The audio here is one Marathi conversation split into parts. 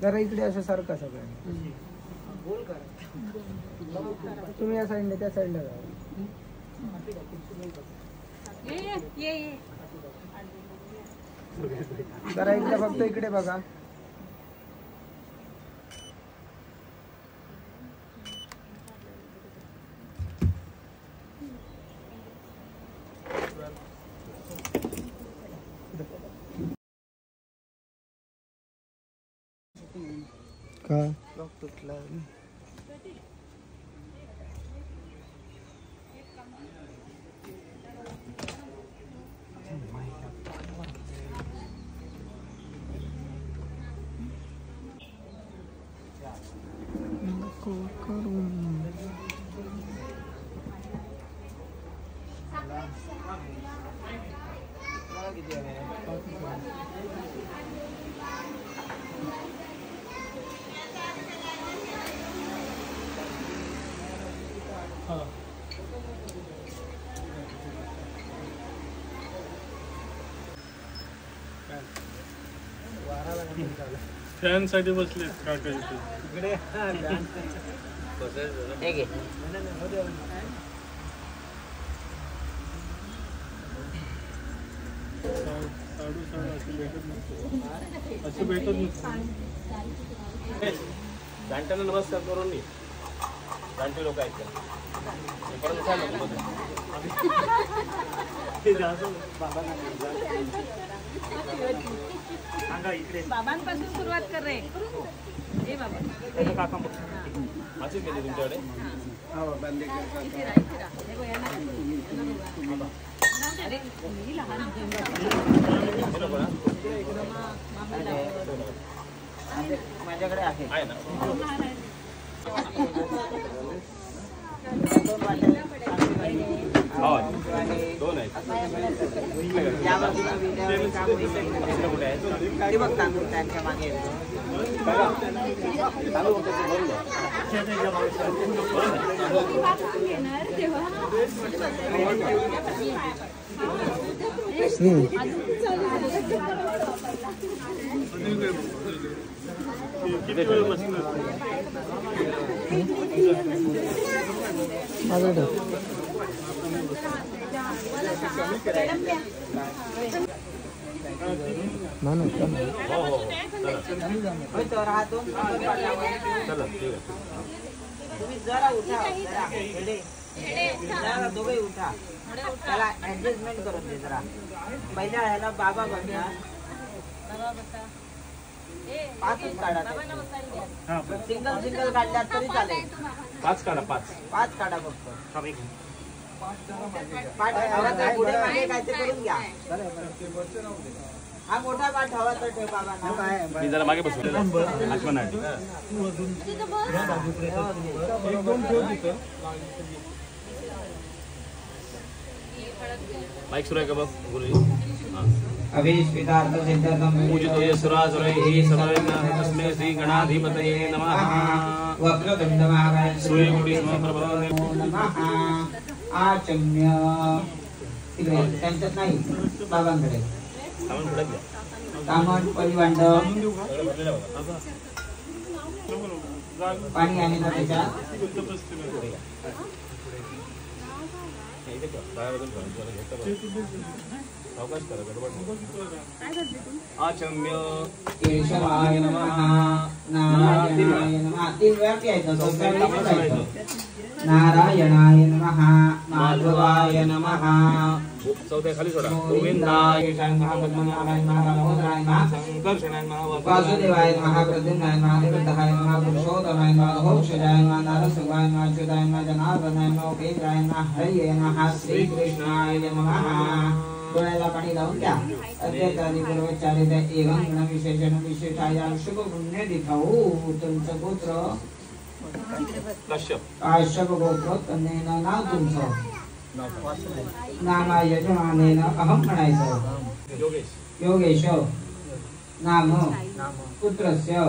जरा इकडे असं सारखं सगळं बोल करा. तुम्ही या साईडने त्या साईडला जा. जरा इकडे फक्त इकडे बघा. का लॉक तुटला. फॅन साठी बसले काका इथे. असं भेटत नसतं. जाणत्यांना नमस्कार करून मी जाणते लोक आहेत बाबांपासून सुरुवात कर रे. ए बाबा काका असे केले तुमच्याकडे. माझ्याकडे आहे ना. दोन आहेत. त्यांच्या मागे किती वेळ बसणार. तुम्ही जरा उठा. जरा दोघे उठा. त्याला ऍडजस्टमेंट करून दे जरा. पहिल्या ह्याला बाबा बघा. 5च काढा. सिंगल सिंगल काढल्यात तरी चालेल. 5 काढा. 5 काढा फक्त. पाठ हवा तर पुढे मागे काहीतरी करून घ्या. हा मोठा पाठ हवा तर ठेव बाबा. मी जरा मागे बसवलेला आठवण आहे. माईक सुरू आहे का बघ गुरुजी. अभिष्पितार्थ सिद्धार्थम पूजितो सुरासुरैः सर्वैर्नाथ तस्मै श्री गणाधिपतये नमः. वक्रतुंड महाकाय सूर्यकोटि समप्रभा नमः. आचम्य तिकडे त्यांच्यात नाही बाबांकडे. कामट परिवांड पाणी आहे ना त्याच्यात. आचम्य केशवाय नमः. नारायणाय नमः. 3 वेळा प्यायचं. नारायणाय नमः. माधवाय नमः. चौथ्या खाली सोडा गोविंदाय महापद्मनाभाय महामोदराय महासंकर्षणाय वासुदेवाय महाप्रद्युम्नाय महादेवताय महापुरुषोत्तमाय महाघोषजाय महानारसिंहाय महाच्युताय महाजनार्दनाय महाउपेन्द्राय महाहरये नमः श्रीकृष्णाय नमः डोळ्याला पाणी लावून घ्या अद्वैतादि पूर्वचारित एवं गुण विशेषण विशेषाय शुभ पुण्य दिखाऊ तुमचं गोत्र काश्यप गोत्र कन्येन नाव तुमचं नामा यजमानेन अहम म्हणायचं योगेश नाम पुत्रस्य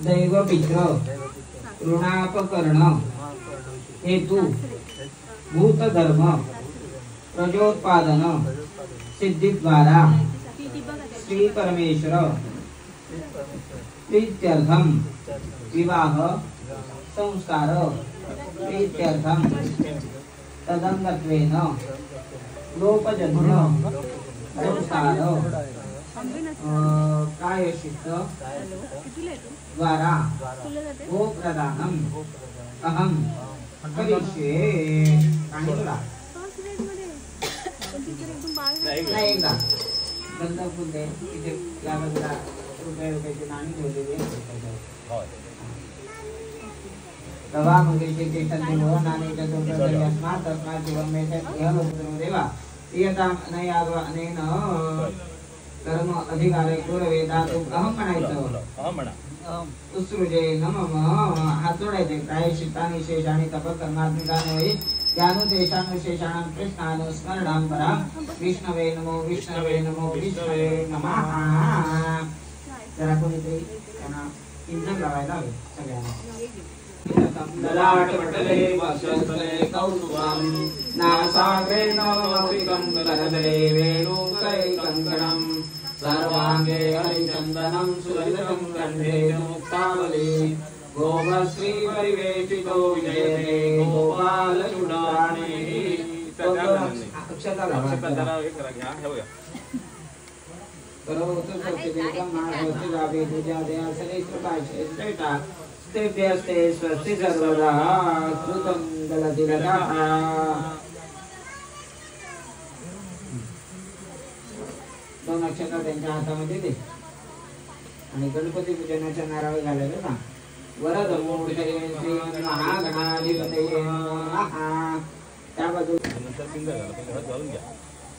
दैव पित्र ऋणापकर्ण हेतु भूतधर्म प्रजोत्पादन सिद्धिद्वारा श्री परमेश्वर प्रीत्यर्थम विवाह संस्कार प्रीत्यर्थम तदंगत्वेन लोपजन्य संस्कार प्रायश्चित्त द्वारा गोप्रदानम अहम करिष्ये आणि तुला एकदा गंध फुल दे इथे या बाजूला रुपयाची नाणी ठेवलेली आहे दवा मंगेशे चेतन देव नाणेच्या चौकटी अस्मात् तस्मात् जीवन मेषे यह देवा यथा नाही अनेन कर्म अधिकारे कुरवे धातु अहम म्हणायचं अहम म्हणा उत्सृजे नमः हात जोडायचे प्रायश्चित्तानि शेषाणि तपकर्मात्मिकानि वै ज्ञानोदेशानुशेषाणां कृष्णानुस्मरणां परा विष्णवे नमो विष्णवे नमो विष्णवे नमः जरा कोणीतरी त्यांना इंजन लावायला हवे सगळ्यांना ललाटपटले वक्षस्थले कौस्तुभं नासाग्रे नवमौलिकं करतले वेणुकरे कङ्कणं सर्वाङ्गे हरिचन्दनं सुरभितं कण्ठे मुक्तावली गोमश्री परिवेशितो विजयते गोपालचूडामणि अक्षता तेभ्यस्ते स्वस्ति सर्वदा श्रुतं दलति लताः दोन अक्षता त्यांच्या हातामध्ये दे आणि गणपती पूजनाच्या नारळ घालायला ना वरद मूर्तये श्री महागणाधिपतये नमः त्या बाजूला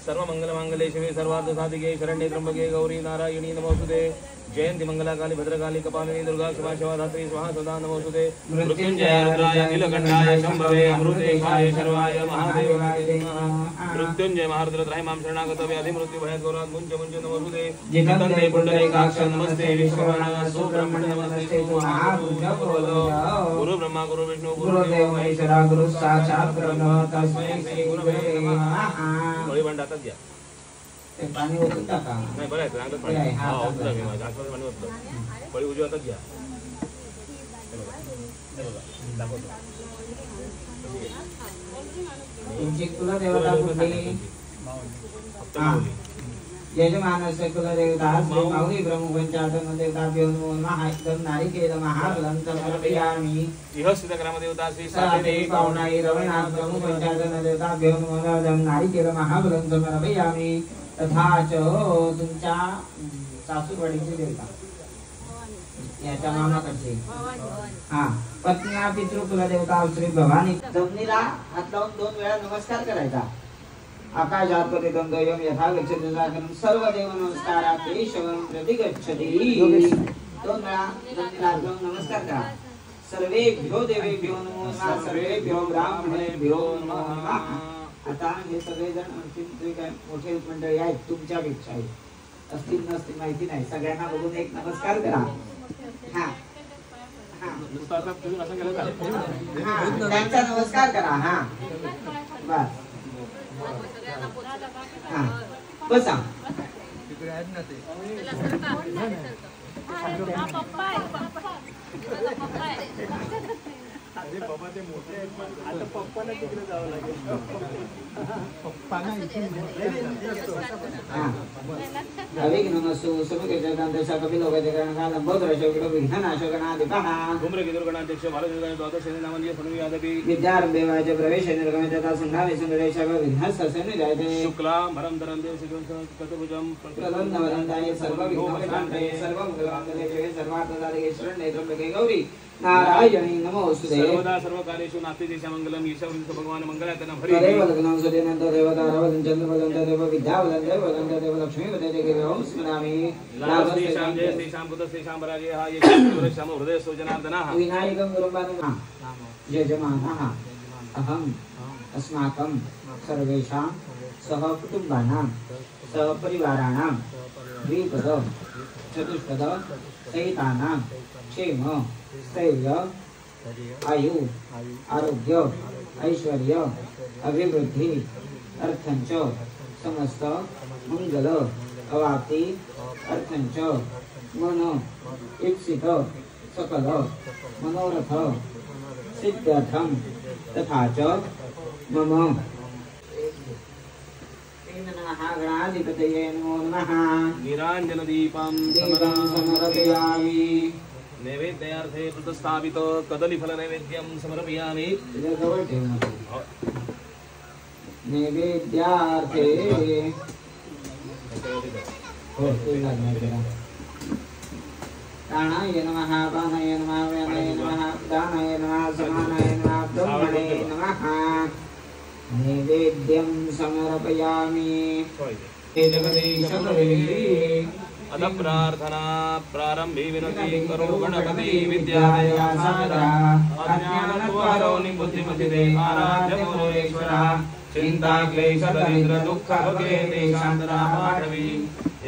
सर्व मंगल मांगल्ये शिवे सर्वार्थ साधिके शरण्ये त्र्यंबके गौरी नारायणी नमोस्तुते जयंती मंगलाकाली भद्रकाली कपालिनी दुर्गा शिवा शिवा धात्री स्वाहा सदा नमोस्तुते मृत्युंजय रुद्राय नीलकंठाय शंभवे अमृतेशाय शर्वाय महादेवाय मृत्युंजय महारुद्र त्रयमां शरणागत व्याधि मृत्यु भयात् गौरात् मुञ्च मुञ्च नमोस्तुते जितन्ते पुण्डरीकाक्ष नमस्ते विश्ववाणा सुब्रह्मण्य नमस्ते महापुरुष गुरु ब्रह्मा गुरु विष्णु गुरुदेव महेश्वरा गुरु साक्षात् ब्रह्म तस्मै श्री गुरवे नमः थोडी बंद आता द्या ते पाणी ओतून टाका नाही बरं आहे चांगलं पाणी हा ओतलं मी माझ्या हातावर पाणी ओतलं पळी उजव्या हातात घ्या तुमची कुलदेवता कुठली यजमानस्य कुलदेवता श्री माऊली ब्रह्मपंचायतन देवताभ्यो नमः एकदम नारिकेल महाफलं समर्पयामि इह सिद्धग्रामदेवता श्री सादेवी पावनाई रवणाथ ब्रह्मपंचायतन देवताभ्यो नमः नारिकेल महाफलं समर्पयामि तथा च तुमच्या सासूरवाडीची देवता याच्या मामाकडची हा पत्न्या पितृकुलदेवता श्री भवानी जमिनीला हात लावून 2 वेळा नमस्कार करायचा आकाशात्पतितं द्वयं यथा गच्छति तथा सर्व देव नमस्कारा केशवं प्रति गच्छति 2 वेळा जमिनीला नमस्कार करा सर्वेभ्यो देवेभ्यो नमो नमः सर्वेभ्यो ब्राह्मणेभ्यो नमो नमः आता हे सगळे जण अंतिम जे काय मोठे मंडळी आहेत तुमच्यापेक्षा असतील नसतील माहिती नाही सगळ्यांना बघून एक नमस्कार करा हा त्यांचा नमस्कार करा हा बस हा बसा तिकडे आहेत ना ते अरे बाबा ते मोठे आहेत आता पप्पाला तिकडे जावं लागेल पप्पाना इथून अविघ्नमस्तु सुमुखेशकान्तशा कपिलोकजगणकालं बोधरशोकिलो विघ्ननाशगणाधिपः धूम्रकेतुर्गणाध्यक्ष भारतगण द्वादशनामन्य फणुयादपि विद्यारम्भे वाच प्रवेशे निर्गमे तथा सन्धाने सङ्गदेशः विघ्नस्तस्य जायते शुक्लां भरं देवसिकतभुजं प्रबन्धवदन्ताय सर्वविघ्नोपशान्तये सर्वमङ्गलमाङ्गल्ये सर्वार्थसाधिके शरण्ये त्र्यम्बके गौरी नारायणी नमोस्तुते सर्वदा सर्वकार्येषु नास्ति देशमङ्गलम् ईशावृत्त भगवान् मङ्गलायतनं हरि तदेव लग्नं सुदिनन्त देवतारवदं चन्द्रवदं देव विद्यावदं देववदं देव लक्ष्मीवदं ओम स्मरामि लाभस्तेषां जयस्तेषां पुत्रस्तेषां पराजयः येषां हृदयस्थो जनार्दनः विनायकं गुरुम्बानुः यजमानः अहम् अस्माकं सर्वेषां सहकुटुम्बानां सहपरिवाराणां द्विपद चतुष्पद सहितानां क्षेम स्थैर्य आयु आरोग्य ऐश्वर्य अभिवृद्धि अर्थंच समस्त मंगल अवाप्ति अर्थंच मन इप्सित सकल मनोरथ सिद्ध्यर्थं तथा च मम गणाधिपतये नमो नमः नीराञ्जनदीपं दीपं समर्पयामि नैवेद्यार्थे प्रतिष्ठापित कदलीफलनैवेद्यं समर्पयामि नैवेद्यार्थे प्राणाय नमः पानाय नमः व्यानाय नमः दानाय नमः समानाय नमः ब्रह्मणे नमः नैवेद्यं समर्पयामि अथ प्रार्थना प्रारंभे विनति करो गणपति विद्यालय सागरा अज्ञानद्वारो निबुद्धिमतिदे आराध्य मोरेश्वरा चिंता क्लेश दरिद्र दुःख भगे देशांतरा पाठवी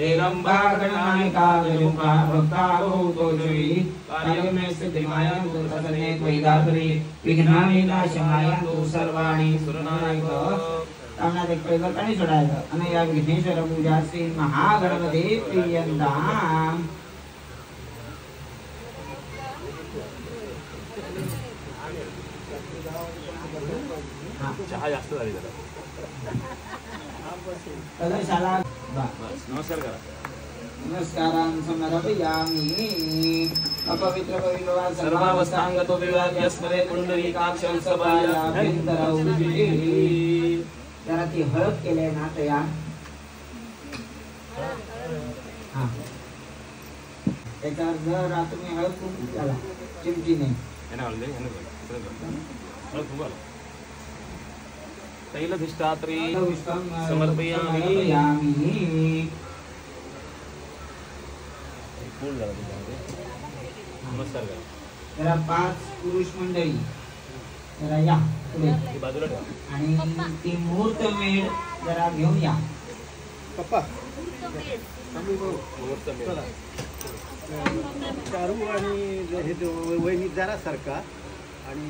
एरंबा गणानिका विरूपा भक्ता भूतो जवी कार्य में सिद्धि माया दूरसने त्वयिदातरी विघ्नानि नाशमायन्तु सर्वाणि सुरनायक आमना देख पे पाणी सोडायचं आणि या विघ्नेश्वर पूजा श्री महागणपती प्रियंताम चहा जास्त झाली जरा कलशाला नमस्कार करा नमस्कारान् समर्पयामि अपवित्र पवित्रवा सर्वावस्थांगतो विवाद्यस्मरे पुंडरीकाक्षं सभायाभ्यन्तरौ जरा ती हळद केले ना तया हा त्याच्यावर जर तुम्ही हळद कुंकू घाला चिमटीने तैलधिष्ठात्री समर्पयामि नमस्कार करा जरा 5 पुरुष मंडळी जरा या पुढे बाजूला ठेवा आणि ती मुहूर्त वेळ जरा घेऊन या पप्पा मुहूर्त मेळ. चारू आणि हे वहिनी जरा सारखा आणि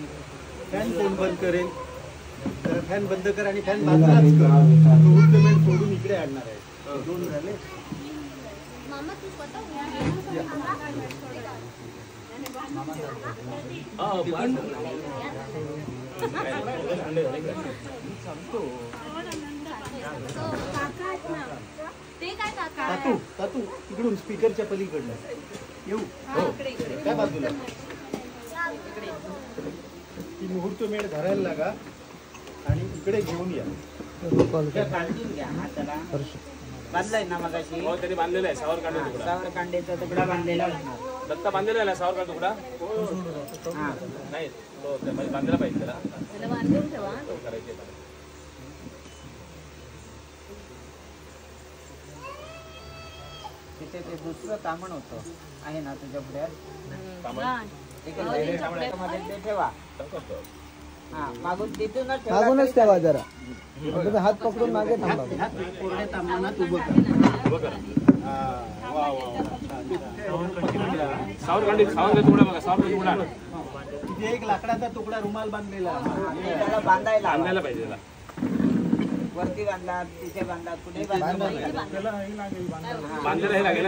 फॅन कोण बंद करेल जरा फॅन बंद कर आणि फॅन बाजूलाच कर मुहूर्तमेढ सोडून इकडे आणणार आहे 2 झाले तातू तातू तिकडून स्पीकरच्या पलीकडनं येऊ त्या बाजूला ती मुहूर्तमेढ धरायला लागा आणि इकडे घेऊन या बांधून घ्या हाताला बांधलाय ना मगाशी हो त्यांनी बांधलेला आहे सावरकांडे तुकडा सावरकांडेचा तुकडा बांधलेला असणार दत्ता बांधलेला आहे सावरकांडे तुकडा हा नाही तो त्यामध्ये बांधला पाहिजे त्याला बांधून ठेवा करायचे तिथे ते दुसरं तामण होतं आहे ना तुझ्या पुढे ते ठेवा हा मागून तिथूनच ठेवा मागूनच ठेवा जरा तुम्ही हात पकडून मागे थांबा कोरड्या तामणात उभं करा सावरकांडे तुकडा बघा सावरकांडे तुकडा तिथे एक लाकडाचा तुकडा रुमाल बांधलेला त्याला बांधायला बांधायला पाहिजे त्याला वरती बांधला तिथे बांधला कुठे बांधला बांधायला हे लागेल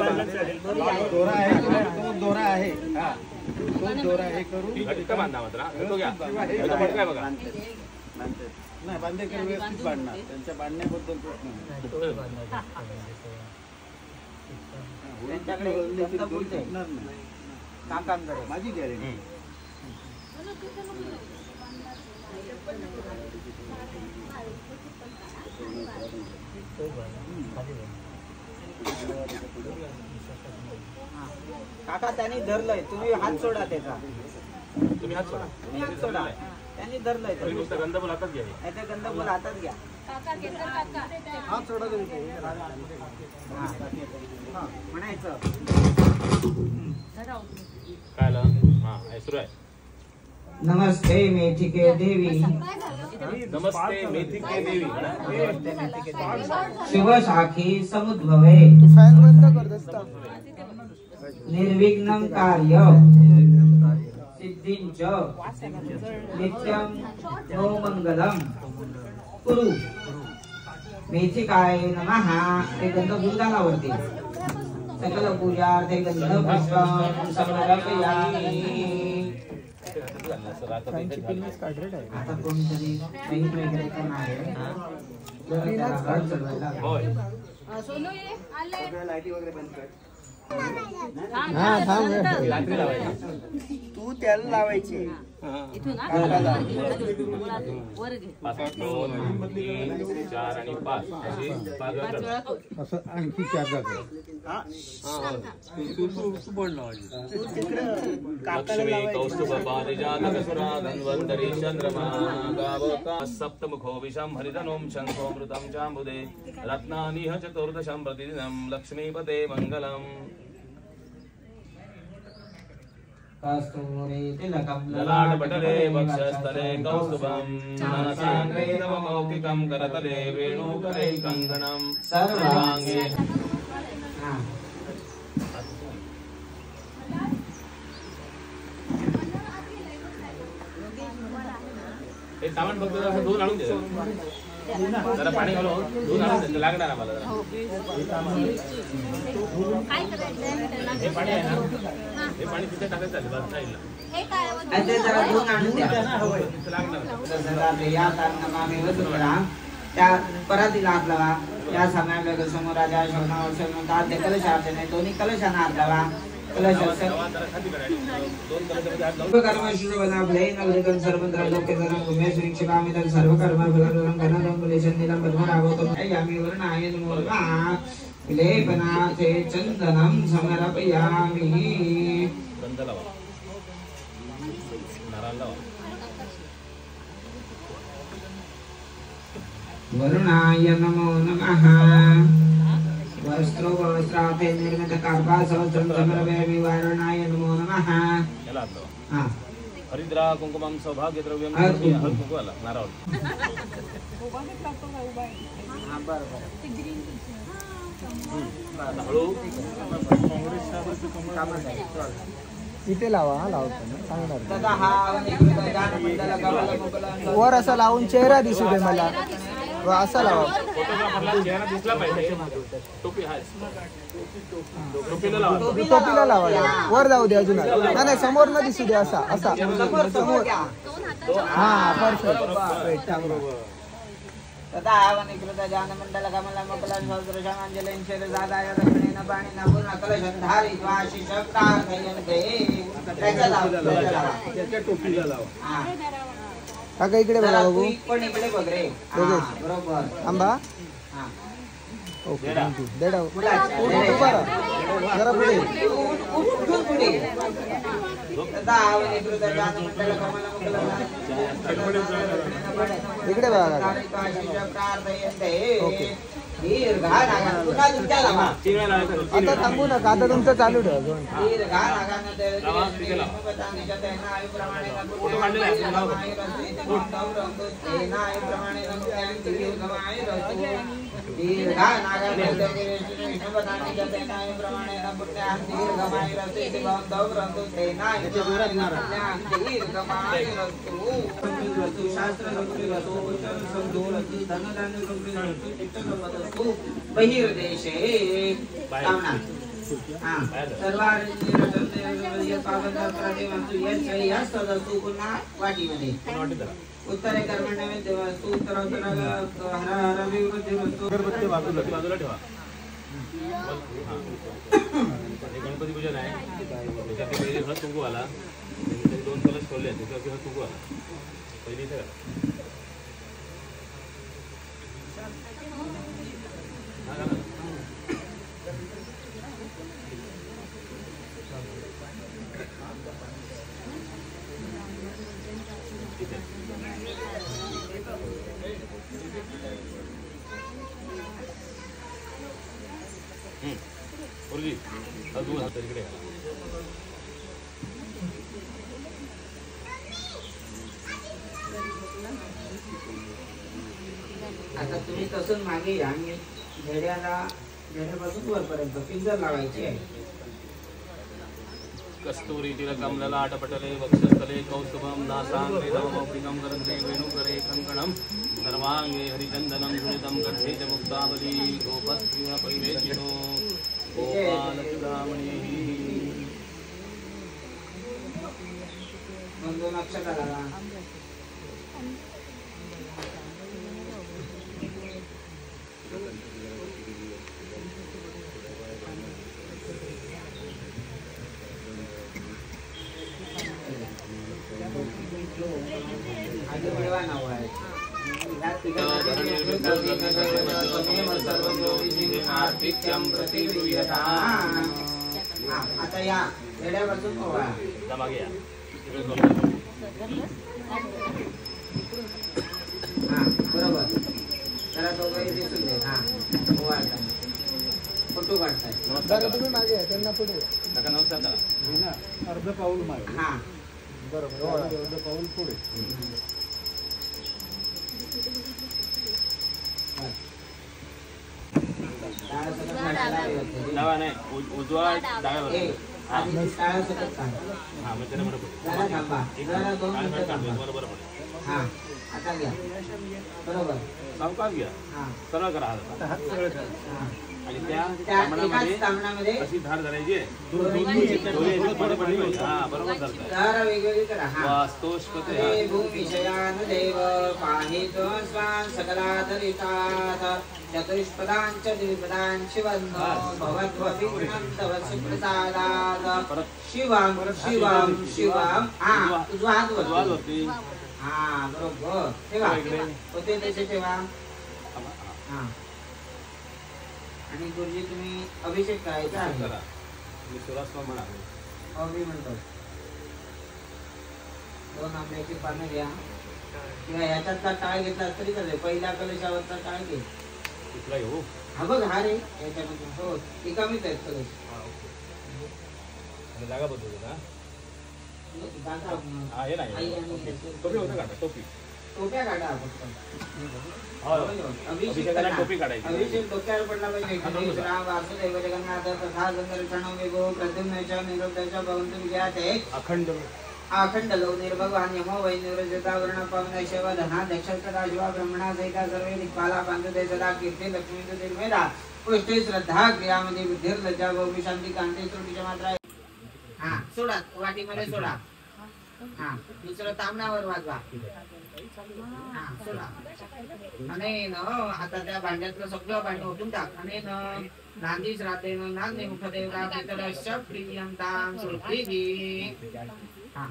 दोरा आहे तो दोरा आहे हा तो दोरा हे करून घट्ट बांधा मात्र तो घ्या तो फटकाय बघा नाही बांधेकर व्यवस्थित बांधणार त्यांच्या बांधण्याबद्दल प्रश्न त्यांच्याकडे गंधफूल दे. भेटणार नाही. काकांकडे माझी गॅरंटी. काका त्यांनी धरलंय, तुम्ही हात सोडा त्याचा. तुम्ही हात सोडा. तुम्ही हात सोडा. त्यांनी धरलंय. तुम्ही नुसतं गंधफूल हातात घ्यावे. याचे गंधफूल हातात घ्या. काका घेतात काका. हात सोडा तरी ते. हा. म्हणायचं धरा. काय आलं? हा सुरू आहे. नमस्ते मेथिके देवी, नमस्ते मेथिके देवी. शिवशाखी समुद्भवे, निर्विघ्नं कार्य सिद्धिंच नित्यं नो मंगलम कुरु. मेथिकाय नमः. ते गंधफूल घालावरती. सकल पूजार्थे गंधपुष्पं समर्पयामि. आता कोणतरी काही वगैरे करणार आहे. होय. सोनू ये आले. लाईटी वगैरे बंद कर. रात्री लावायची. तू त्याला लावायची. इथून वर घे. 5, 2, 3, 4 आणि 5 अशी 5 वेळा कर. असं आणखी 4 जागा. लक्ष्मी कौस्तुभ पारिजातकसुरा धन्वन्तरी चन्द्रमा गावका सप्तमुखो विषं हरितनों शंखोऽमृतं चाम्बुदे रत्नानिह चतुर्दशं प्रतिदिनं लक्ष्मीपते मङ्गलम्. कस्तूरी तिलकं ललाटपटले वक्षस्थले कौस्तुभं नासाग्रे नवमौक्तिकं करतले वेणुकरे कङ्कणं सर्वाङ्गे. हे सामान फक्त असं धुवून आणून दे. जरा पाणी घालून धुवून आणून दे. लागणार आम्हाला जरा. काय करायचं? हे पाणी आहे ना, हे पाणी तिथे टाकायचं आहे बस साईडला. हे काय ते जरा धुवून आणून द्या. तिथे लागणार. या कारणाने वसुंधरा त्या परातीला हात लावा. या समयाला समोर राजा शोभनावर म्हणतात ते कलशार्चने दोन्ही कलशांना हात लावा. कलशार्चन जरा खाली करा. 2 कलशामध्ये हात लावून कर्मश्री बनाभले नगरिकं सर्वत्र लोकेतनं भूमे श्रीक्षिकामितं सर्व कर्म फलप्रदं गणनं कुलेशं नीलं पद्मरागोतं यामि वर्णाय नमो नमः. विलेपनाथे चन्दनं समर्पयामि. गंध लावा. नारळ लावा. वरुणाय नमो नमः. वस्त्रो वस्त्रार्थे निर्मित कार्पासवस्त्रं समर्पयामि. वरुणाय नमो नमः. याला हात लावा. हां. हरिद्रा कुंकुमं सौभाग्यद्रव्यं हळद हळद कुंकू आला नारळ. हां बरोबर. हळू. इथे लावा. हा लावतो सांगणार. तदा हा निकृत जानमंडल कमल मुकुलं वर असं लावून चेहरा दिसू दे मला. असा लावा. फोटोग्राफरला चेहरा दिसला पाहिजे. टोपी हाय. टोपीला लावा. टोपीला लावा. वर जाऊ दे अजून. नाही समोर न दिसू दे. असा असा समोर घ्या. हा परफेक्ट. तदा हा निकृत जानमंडल कमल मुकुलं सहस्रशमांजलिं शिरसादाय दक्षिणेन पाणिना पूर्ण कलशं धारित्वा शिशप्रार्थयन्ते. त्याच्या लावा. त्याच्या टोपीला लावा. हां. काका इकडे बघा बाबू. पण इकडे बघ रे. हां बरोबर. आंबा. हां. Okay thank you. देडा. मुलाची. जरा पुढे. उठून पुढे. तदा हा निकृत जानमंडल कमल मुकुलं इकडे बघा काका. आता थांबू नका. आता तुमचं चालू ठेवा. बहिर्देशे पुन्हा वाटीमध्ये उत्तरे कर्मण्य वस्तू उत्तरोत्तर हर हर विवृद्धी वस्तू बाजूला ठेवा. पूजन आहे त्याच्यात पहिले हळद कुंकू आला त्याच्यात 2 कलश ठेवले त्याच्यावरती हळद कुंकू आला पहिले इथे घाला. हा घाला. इथे. पोरगी अजून हात इकडे घाला. आता तुम्ही तसंच मागे या आणि झेड्यापासून वरपर्यंत पिंजर लावायची आहे. कस्तुरी तिलकमलला आटपटले वक्षस्थले कौस्तुभं नासाग्रे नवमौक्तिकं करन्ते वेणुकरे कङ्कणं सर्वाङ्गे हरिचन्दनं धुलितं कंठे च मुक्तावली गोपस्त्रीणपरिवेशिनो गोपालचूडामणिः. 2 अक्षराला आधी मिळवा नाव आहे. या तिघांमध्ये आता या रेड्यापासून पोहा. मागे या. हा बरोबर. जरा दोघंही दिसून दे. हा पोहा फोटो काढताय. नमस्कार तुम्ही मागे त्यांना पुढे नका. नमस्कार करा. अर्ध पाऊल मागे. हा बरोबर. अर्ध पाऊल पुढे. डावा नाही उजवा डाव्यावर. हा मग त्याला बरोबर हा आता घ्या. बरोबर. सावकाश घ्या. हा सरळ करा आता हात सरळ करा. हा आणि त्या एकाच सामनामध्ये कशी धार धरायची आहे. दोन्ही हा बरोबर धरताय. धारा वेगवेगळी करा. हा वास्तोष्पते ते भूमिशयान देव पाहित स्वान सकलाधरितात चतुष्पदांच द्विपदांची वंदो भवद्वभिघ्नं तव सुप्रसादात् शिवं शिवं शिवं. हा तुझा हात वरती. हा बरोबर. ठेवा होते तसे ठेवा. हा आणि गुरुजी तुम्ही अभिषेक करायचा आहे. करा. मी सुरास्वा म्हणा. मी म्हणतो 2 आंब्याची पानं घ्या किंवा याच्यातला टाळ घेतला तरी चालेल. पहिल्या कलशावरचा टाळ घे. कुठला येऊ. हा बघ हा रे याच्यामध्ये. हो रिकामीच आहेत कलश. जागा बदलू का. जागा आहे आई नाही. आणि टोपी होतं का. टोपी टोप्या काढा फक्त. अभिषेकाला टोपी काढायची. अभिषेक डोक्यावर पडला पाहिजे. राम वासुदेव जगन्नाथ तथा गंधर्वणो विभो प्रद्युम्नच्या निरुद्धाच्या भवन्तु विजयाते अखंड अखंड लो निर्भगवान यमो वै निवृत्ता वर्ण पवन शैव धना दक्षता शिवा ब्रह्मणा सहिता सर्वे दिक्पाला बांधते सदा कीर्ती लक्ष्मी निर्मेदा पुष्टी श्रद्धा क्रियामध्ये बुद्धिर लज्जा भोगी शांती कांती त्रुटीच्या मात्रा. हा सोडा वाटीमध्ये सोडा. हा दुसरं तामणावर वाजवा. हा सोडा. आणि आता त्या भांड्यातलं सगळं भांडं ओतून टाक. आणि नांदीच राहते नांदी मुखदेवता पितरश्च प्रियंतां सुप्रीती. हा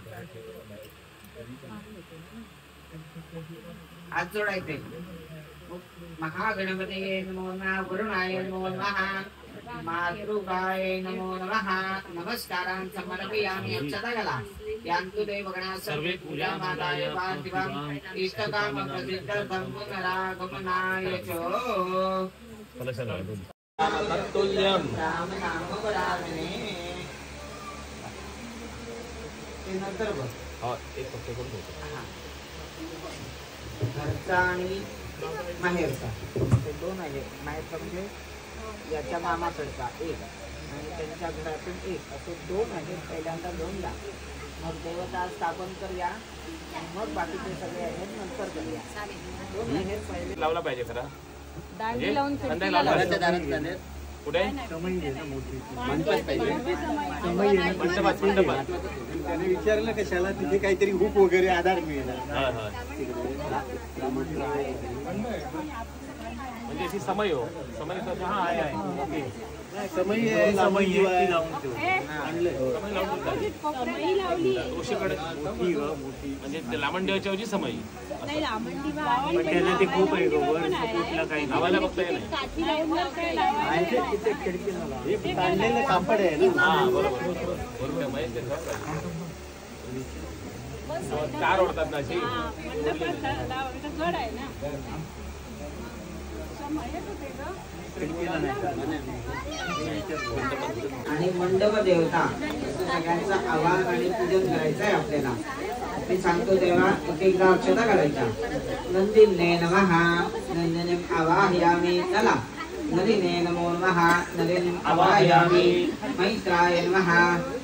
हात जोडायचे. महागणपती नमो नमः. वरुणाय नमो नमः. मातृकाय नमो नमः. नमस्कारान् समर्पयामि. अक्षता घाला. यांतु देवगणा सर्वे पूजा माताय पार्थिवम् इष्टकाम प्रसिद्धं पुनरागमनाय च. तत्तुल्यं राम नाम वरानने. ते नंतर बघ. हा एक फक्त करून ठेवतो. घरचा आणि माहेरचा ते 2 आहेत. माहेरचा म्हणजे याच्या मामाकडचा 1 आणि त्यांच्या घरातून 1 असे 2 आहेत. पहिल्यांदा 2 ला मग देवता स्थापन करूया आणि मग बाकीचे सगळे आहेत नंतर करूया. 2 आहेत पहिले. लावला पाहिजे खरा. दांडी लावून कुठे मंडपात. त्याने विचारलं कशाला तिथे काहीतरी हुक वगैरे आधार मिळेल. म्हणजे अशी समय हो समय तर हा आहे ओके समई आहे समई ऋषीकडे म्हणजे ते लामणदेवाच्या ऐवजी समय त्याला ते खूप आहे कुठला काही लावायला बघता येईल हे काढलेलं कापड आहे ना. हा बरोबर बरोबर माहिती चार ओढतात ना अशी आणि मंडप देवता सगळ्यांचं आवाहन आणि पूजन करायचं आहे आपल्याला. मी सांगतो तेव्हा एकदा अक्षता घालायच्या. नंदिने नमः नंदिनीं आवाहयामि. चला नलिने नमो नमः नलिनीं आवाहयामि. मैत्राय नमः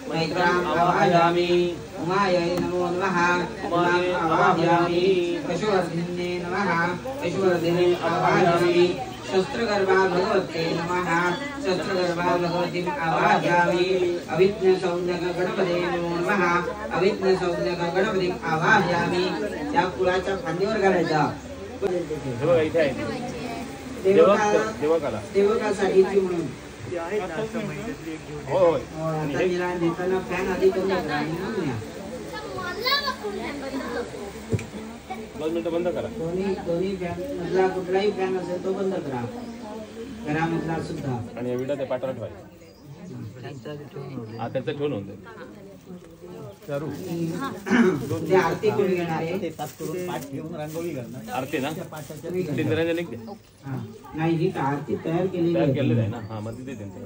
मैत्रां आवाहयामि. उमायै नमो नमः उमां आवाहयामि. पशुवर्धिन्ये नमः पशुवर्धिनीं आवाहयामि. शस्त्रगर्भा भगवते नमः शस्त्रगर्भा भगवतीं आवाहयामि. अविघ्नसंज्ञक गणपते नमो नमः अविघ्नसंज्ञक गणपतीं आवाहयामि. त्या फुलाच्या फांदीवर घालायचा. इथे आहे देवकासाठीची म्हणून होय नेताना फॅन आधी करून घ्या आणि मग न्या. 2 मिनिटं बंद करा. दोन्ही फॅन मधला कुठलाही फॅन असेल तो बंद करा घरामधला सुद्धा. आणि विडा ते पाठवा ठेवायचं हा त्यांचं ठेवून होतं ते आरती कोणी घेणार आहे. ते तास करून पाठ घेऊन रांगोळी घालणार. आरती ना ते निरंजन एक दे. नाही ही आरती तयार केलेली तयार आहे. केलेलं आहे ना हा मग तिथे त्यांचं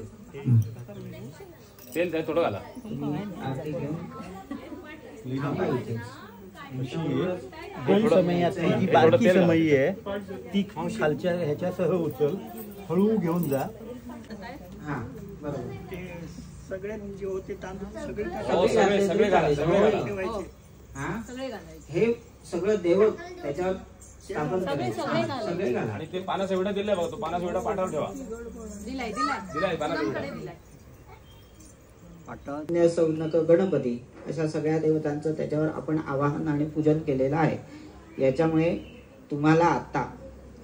तेल त्या थोडं घाला. आरती घेऊन थांबा इथे. दोन समयातली जी बारकी समई आहे ती खालच्या ह्याच्यासह उचल हळू घेऊन जा. हा बरोबर. सगळ्यांचे होते तांदूळ सगळे हो सगळे घाला सगळे घाला. हा सगळे घालायचे. हे सगळं देव त्याच्यावर स्थापन करायचं. सगळे घाला. आणि ते पानाचा विडा दिलाय बघा तो पानाचा विडा पाठावर ठेवा. दिलाय पानाचा विडा. संज्ञक गणपती अशा सगळ्या देवतांचं त्याच्यावर आपण आवाहन आणि पूजन केलेलं आहे. याच्यामुळे तुम्हाला आता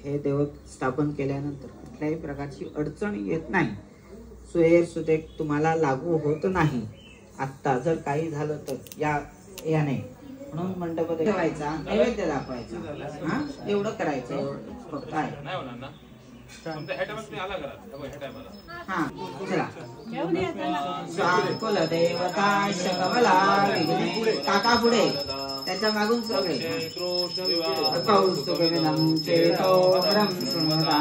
हे देव स्थापन केल्यानंतर कुठल्याही प्रकारची अडचण येत नाही. सुहेर सुदेक तुम्हाला लागू होत नाही. आत्ता जर काही झालं तर याने म्हणून मंडप ठेवायचा नैवेद्य दाखवायचा. हा एवढं करायचं फक्त आहे. नाही होणार ना तुमच्या ह्या टायमात तुम्ही आला करा ह्या टायमाला. हा चला कुल देवता शकमला विघ्ने. काका पुढे त्याच्या मागून सगळे कृष्ण विवाह कौस्तुभमिदं चेतोहरं शृण्वता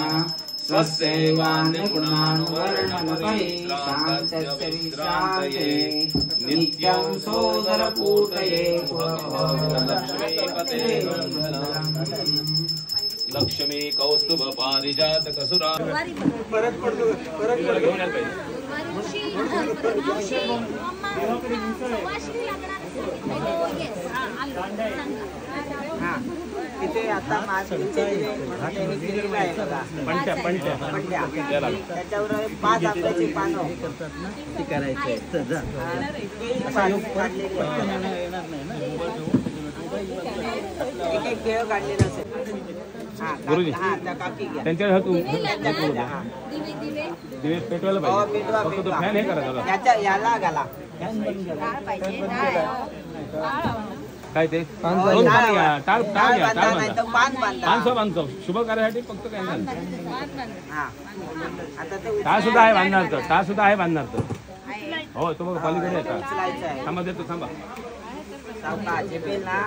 स्वस्यैवान्य गुणान् वर्णनपै शान्तस्य विश्रान्तये नित्यं सोदरपूतये लक्ष्मी कौस्तुभ पारिजात कसुरा परत पडतो परत घेऊन यायला पाहिजे. हा तिथे आता त्याच्यावर 5 आंब्याची पानं ते करायचं आहे. जा. एक एक केळ काढलेलं असेल. गुरुजी. हा त्या काकी घ्या. त्यांच्या हातून हा. दिवे पेटवायला हो, पाहिजे. पेटवा, फक्त तो पेटवा. फॅन हे करा त्याला. याच्या याला घाला. काय ते हो, दोन टाळ पानं घ्या. टाळ टाळ घ्या. बांधा टाळ नाही बांधा. तर पान बांधा. पानसं बांधतो शुभ कार्यासाठी फक्त काय नाही. हा आता ते टाळ सुद्धा आहे बांधणार तर टाळ सुद्धा आहे बांधणार तर हो तो बघ पलीकडे येतात. उचलायचं आहे. थांबा देतो थांबा. सावका झेपेल ना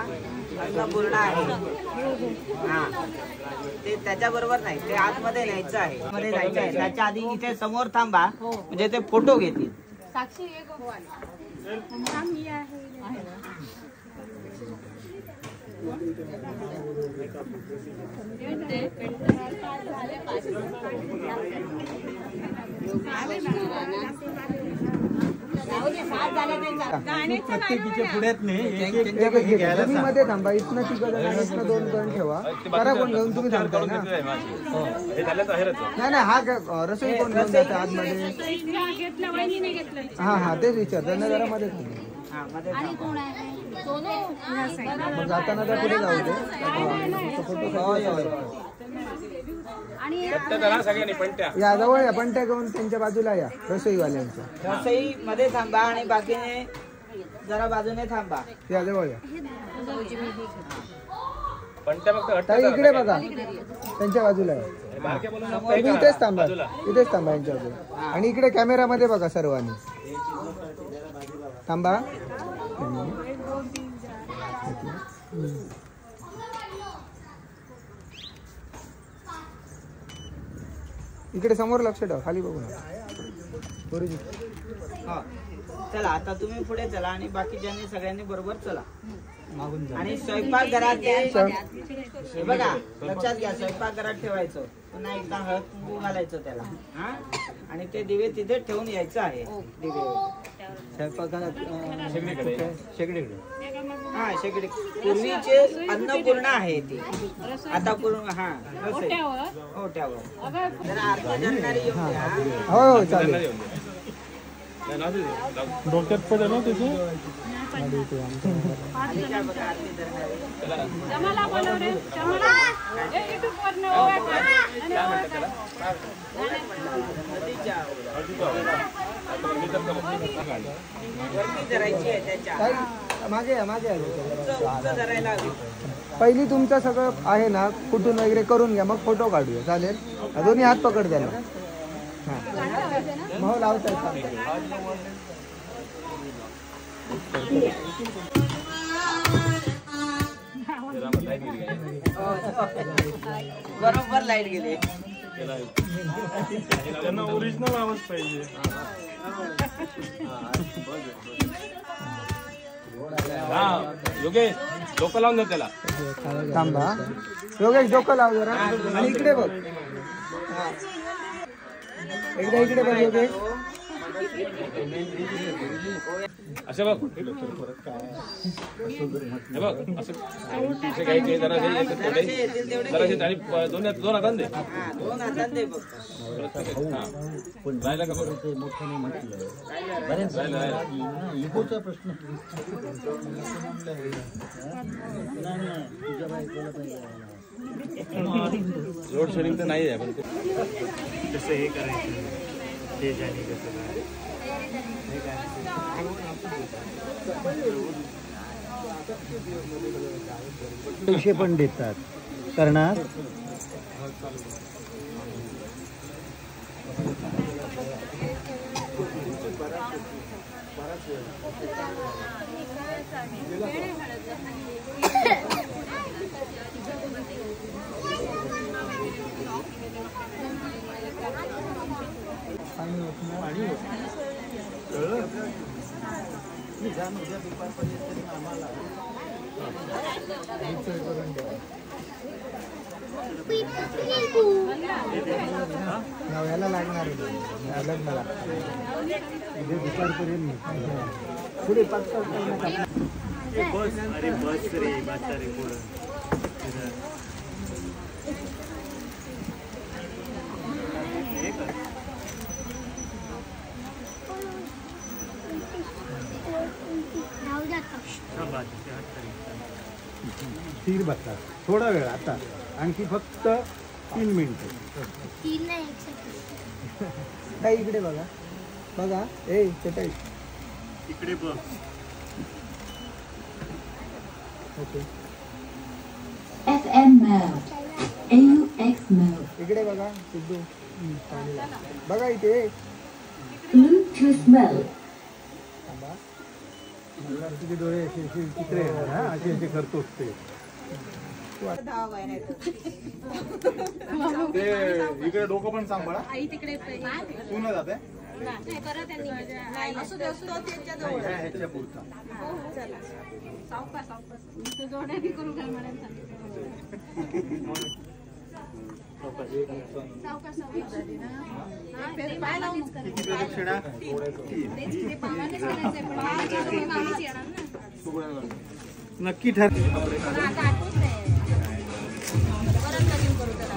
अन्नपूर्णा आहे. हा ते त्याच्या बरोबर नाही ते आतमध्ये न्यायचं आहे. मध्ये जायचं आहे. त्याच्या आधी इथे समोर थांबा म्हणजे ते फोटो घेतील. साक्षी एक प्रत्येकीच्या पुढ्यात नाही घ्यायला सांग. थांबा इथनं तिकडं 2 करून ठेवा. करा कोण घेऊन तुम्ही थांबताय ना. हे झालं तर आहेरच. नाही हा रसोई कोण घेऊन जाते आतमध्ये. हा तेच विचार त्यांना जरा मध्ये हा मध्ये थांबा. मग जाताना त्या पुढे जाऊ दे. होय, होय. आणि सगळ्यांनी पणत्या या जवळ या पणत्या घेऊन त्यांच्या बाजूला या रसोईवाल्यांच्या. रसोई मध्ये थांबा आणि बाकीने जरा बाजूने थांबा. या जवळ या. पणत्या फक्त ताई इकडे बघा त्यांच्या बाजूला या. तुम्ही इथेच थांबा यांच्या बाजूला. आणि इकडे कॅमेरामध्ये बघा सर्वांनी. थांबा. इकडे समोर लक्ष ठेवा, खाली बघू नका. चला आता तुम्ही पुढे चला आणि बाकीच्यांनी सगळ्यांनी बरोबर चला. आणि स्वयंपाक घरात हे बघा लक्षात घ्या, स्वयंपाक घरात ठेवायचं. पुन्हा एकदा हळद कुंकू घालायचं त्याला. हा आणि ते दिवे तिथे ठेवून यायचं आहे. दिवे शेगडीकडे हा शेगडी पूर्वीचे अन्नपूर्णा आहे ती. आता पूर्ण हा ओट्यावर जरा आरती करणारी येऊन द्या. हो चालेल. डोक्यात पडेल ना त्याचे. आलीच्या बघा आरती करणारी. जमाला बोलव रे, जमाला. ए, YouTube वरनं उभा कर. आणि उभा कर. नदीच्या वरती धरायची आहे त्याच्या. ताई, मागे या, मागे या. उंच धरायला हवी. पहिली तुमचं सगळं आहे ना कुठून वगैरे करून घ्या, मग फोटो काढूया. चालेल. दोन्ही हात पकड द्याला. हा मग लावताय. बरोबर लाईट गेली. त्यांना ओरिजिनल आवाज पाहिजे. हा योगेश डोकं लावून दे त्याला. थांबा योगेश, डोकं लाव जरा. आणि इकडे बघ, एकदा इकडे बघ योगेश. असं बघ, हे बघ असं काही जराशे आणि दोन हातान दे. दोन हातांनी दे बघ. राहिला का बघ. इगोचा प्रश्न. लोड शेडिंग तर नाही आहे पण कसं हे करायचं ते जाणे कसं पैसे पण देतात करणार. याला लागणार लग्नाला दुपारपर्यंत पुढे बस. अरे बस रे बस रे पुढं. स्थिर बसतात थोडा वेळ. आता आणखी फक्त 3 मिनिटं. काय इकडे बघा बघा. ए चटाई इकडे बघ. Okay. FM mode, AUX mode, इकडे बघा सिद्धू. बघा इथे. Bluetooth mode, तुझे डोळे असे चित्र येणार. हा असे असे करतोस ते. इकडे डोकं पण सांभाळा. आई तिकडे तू न जाते नाही परत त्यांनी असू दे ह्याच्या पुरता. सावकाश सावकाश जोड्याने करू काय म्हणायला सांगितलं. सावकाश झाली ना. पाय लावून किती प्रदक्षिणा? ते पावानेच करायचंय पण आम्हीच येणार ना. नक्की ठरते. आता आठवत नाही. परत नवीन करू त्याला.